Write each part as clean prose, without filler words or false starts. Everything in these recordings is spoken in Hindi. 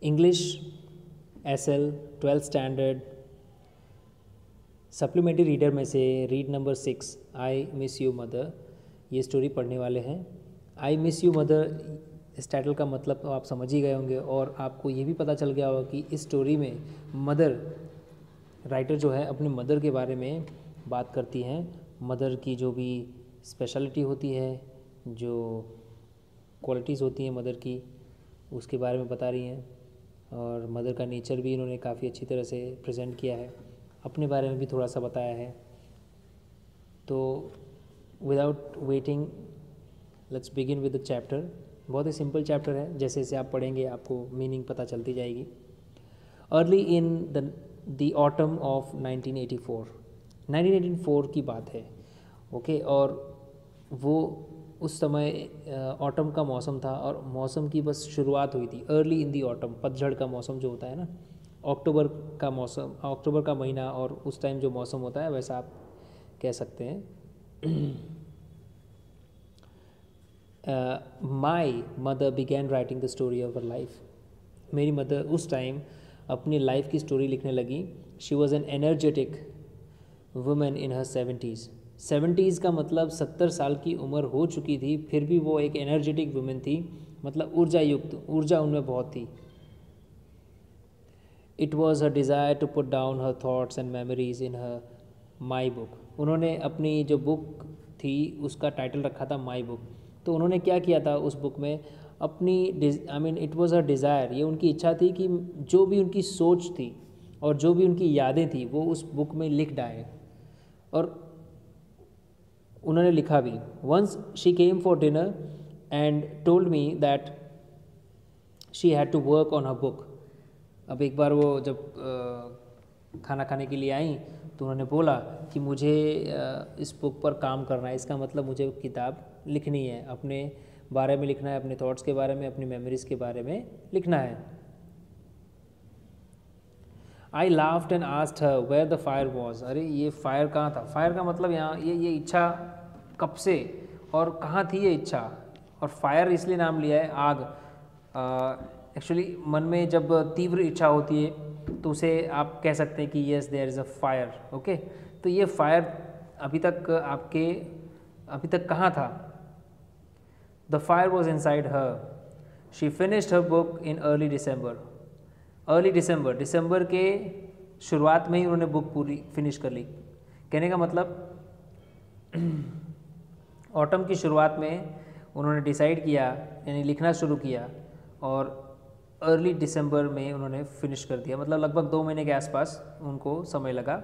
English SL 12th standard supplementary reader में से read number 6 I miss you mother ये स्टोरी पढ़ने वाले हैं। आई मिस यू मदर इस टाइटल का मतलब तो आप समझ ही गए होंगे और आपको ये भी पता चल गया होगा कि इस स्टोरी में मदर राइटर जो है अपनी मदर के बारे में बात करती हैं। मदर की जो भी स्पेशलिटी होती है, जो क्वालिटीज़ होती हैं मदर की, उसके बारे में बता रही हैं और मदर का नेचर भी इन्होंने काफ़ी अच्छी तरह से प्रेजेंट किया है, अपने बारे में भी थोड़ा सा बताया है। तो without waiting let's begin with the chapter. बहुत ही सिंपल चैप्टर है, जैसे जैसे आप पढ़ेंगे आपको मीनिंग पता चलती जाएगी। Early in the autumn of 1984 की बात है, ओके। और वो उस समय ऑटम का मौसम था और मौसम की बस शुरुआत हुई थी। अर्ली इन दी ऑटम, पतझड़ का मौसम जो होता है ना, अक्टूबर का मौसम, अक्टूबर का महीना और उस टाइम जो मौसम होता है वैसा आप कह सकते हैं। My mother began writing the story of her life. मेरी मदर उस टाइम अपनी लाइफ की स्टोरी लिखने लगी। She was an energetic women in her 70s। 70s का मतलब 70 साल की उम्र हो चुकी थी, फिर भी वो एक एनर्जेटिक वुमेन थी, मतलब ऊर्जा युक्त, ऊर्जा उनमें बहुत थी। It was her desire to put down her thoughts and memories in her my book. उन्होंने अपनी जो बुक थी उसका टाइटल रखा था माई बुक। तो उन्होंने क्या किया था उस बुक में, अपनी इट वॉज हर डिज़ायर, ये उनकी इच्छा थी कि जो भी उनकी सोच थी और जो भी उनकी यादें थी वो उस बुक में लिख डालें। और उन्होंने लिखा भी। Once she came for dinner and told me that she had to work on her book. अब एक बार वो जब खाना खाने के लिए आई तो उन्होंने बोला कि मुझे इस बुक पर काम करना है, इसका मतलब मुझे किताब लिखनी है, अपने बारे में लिखना है, अपने थॉट्स के बारे में, अपनी मेमोरीज़ के बारे में लिखना है। I laughed and asked her where the fire was. अरे ये फायर कहाँ था? फायर का मतलब यहाँ ये इच्छा कब से और कहाँ थी ये इच्छा, और फायर इसलिए नाम लिया है आग। एक्चुअली मन में जब तीव्र इच्छा होती है तो उसे आप कह सकते हैं कि yes there is a fire, okay. तो ये फायर अभी तक कहाँ था? The fire was inside her. She finished her book in early December के शुरुआत में ही उन्होंने बुक पूरी फिनिश कर ली। कहने का मतलब ऑटम की शुरुआत में उन्होंने डिसाइड किया, यानी लिखना शुरू किया, और अर्ली दिसंबर में उन्होंने फिनिश कर दिया, मतलब लगभग 2 महीने के आसपास उनको समय लगा।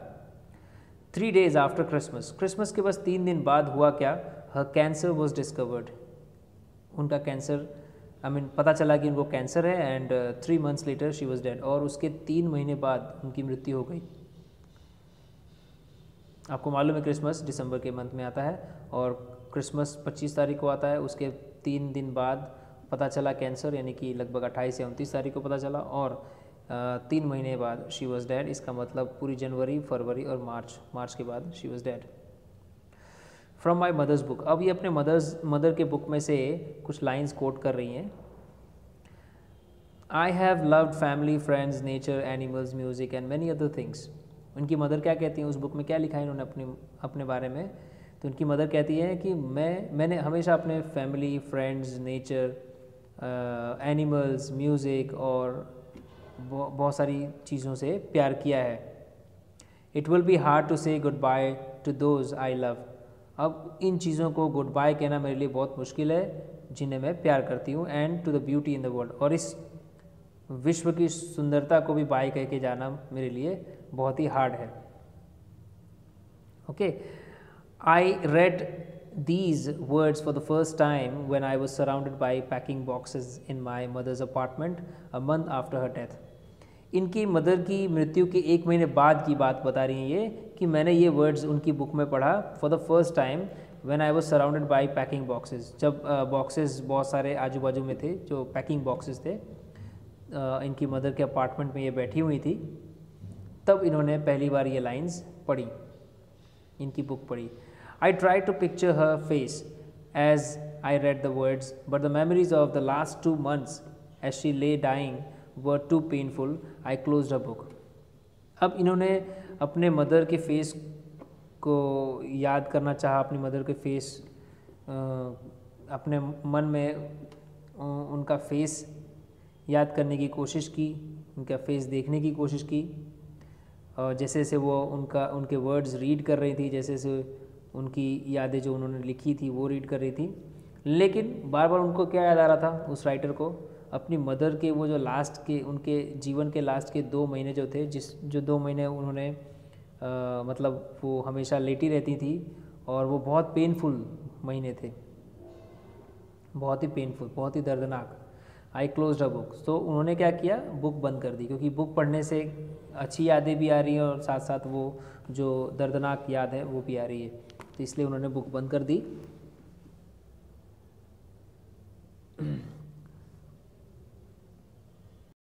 3 days आफ्टर क्रिसमस के बस 3 दिन बाद हुआ क्या? Her cancer was discovered. उनका कैंसर पता चला कि उनको कैंसर है and 3 months later she was dead. और उसके 3 महीने बाद उनकी मृत्यु हो गई। आपको मालूम है क्रिसमस दिसंबर के मंथ में आता है और क्रिसमस 25 तारीख को आता है। उसके 3 दिन बाद पता चला कैंसर, यानी कि लगभग 28 या 29 तारीख को पता चला, और 3 महीने बाद शी वॉज डेड। इसका मतलब पूरी जनवरी, फरवरी और मार्च के बाद she was dead. From my mother's book. अब ये अपने मदर के बुक में से कुछ लाइन्स कोट कर रही हैं। I have loved family, friends, nature, animals, music and many other things. उनकी मदर क्या कहती हैं, उस बुक में क्या लिखा है इन्होंने अपने बारे में? तो उनकी मदर कहती है कि मैंने हमेशा अपने family, friends, nature, animals, music और बहुत सारी चीज़ों से प्यार किया है। It will be hard to say goodbye to those I love. अब इन चीज़ों को गुड बाय कहना मेरे लिए बहुत मुश्किल है जिन्हें मैं प्यार करती हूँ, and to the beauty in the world, और इस विश्व की सुंदरता को भी बाय कह के जाना मेरे लिए बहुत ही हार्ड है, okay. I read these words for the first time when I was surrounded by packing boxes in my mother's apartment a month after her death. इनकी मदर की मृत्यु के 1 महीने बाद की बात बता रही हैं ये, कि मैंने ये वर्ड्स उनकी बुक में पढ़ा for the first time when I was surrounded by packing boxes. जब बॉक्सेस बहुत सारे आजू बाजू में थे, जो पैकिंग बॉक्सेस थे, इनकी मदर के अपार्टमेंट में ये बैठी हुई थी, तब इन्होंने पहली बार ये लाइन्स पढ़ी, इनकी बुक पढ़ी। I tried to picture her face as I read the words, but the memories of the last 2 months as she lay dying were too painful, I close the book. अब इन्होंने अपने मदर के फेस को याद करना चाहा, अपनी मदर के फेस अपने मन में उनका फेस याद करने की कोशिश की, उनका फेस देखने की कोशिश की, और जैसे जैसे वो उनके वर्ड्स रीड कर रही थी, जैसे जैसे उनकी यादें जो उन्होंने लिखी थी वो रीड कर रही थी, लेकिन बार बार उनको क्या याद आ रहा था उस राइटर को, अपनी मदर के वो जो लास्ट के उनके जीवन के लास्ट के 2 महीने जो थे, जो 2 महीने उन्होंने मतलब वो हमेशा लेटी रहती थी और वो बहुत पेनफुल महीने थे, बहुत ही पेनफुल, बहुत ही दर्दनाक। आई क्लोज द बुक, तो उन्होंने क्या किया, बुक बंद कर दी, क्योंकि बुक पढ़ने से अच्छी यादें भी आ रही हैं और साथ साथ वो जो दर्दनाक याद है वो भी आ रही है, तो इसलिए उन्होंने बुक बंद कर दी।